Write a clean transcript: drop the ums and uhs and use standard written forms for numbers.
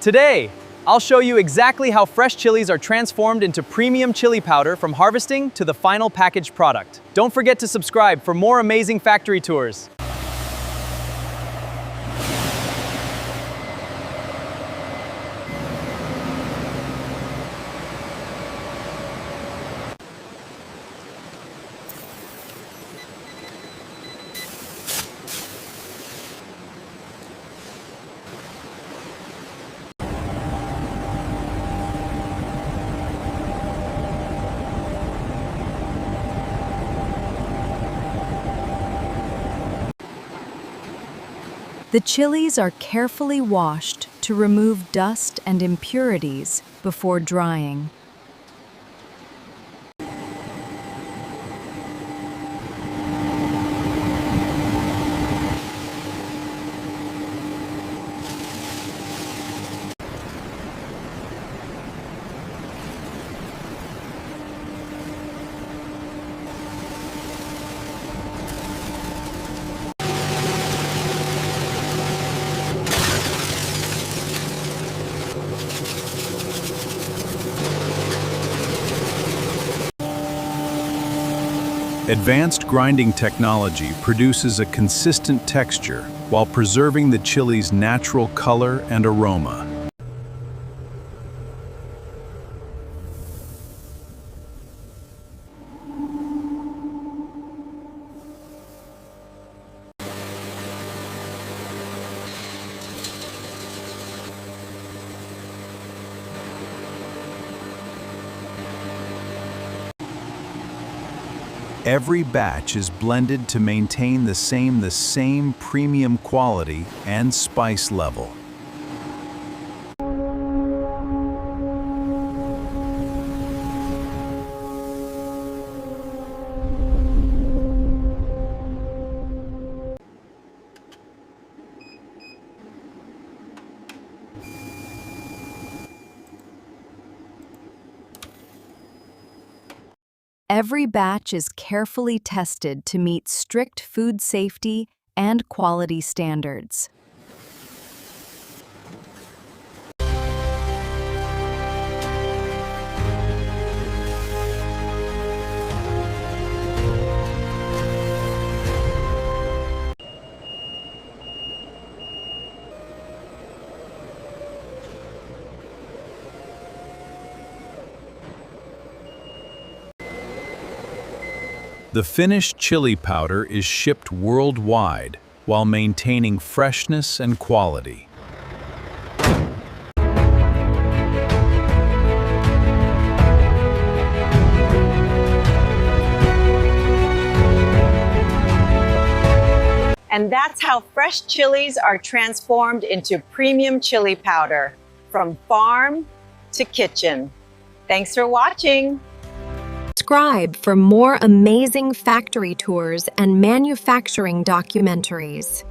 Today, I'll show you exactly how fresh chilies are transformed into premium chili powder from harvesting to the final packaged product. Don't forget to subscribe for more amazing factory tours. The chilies are carefully washed to remove dust and impurities before drying. Advanced grinding technology produces a consistent texture while preserving the chili's natural color and aroma. Every batch is blended to maintain the same premium quality and spice level. Every batch is carefully tested to meet strict food safety and quality standards. The finished chili powder is shipped worldwide while maintaining freshness and quality. And that's how fresh chilies are transformed into premium chili powder, from farm to kitchen. Thanks for watching. Subscribe for more amazing factory tours and manufacturing documentaries.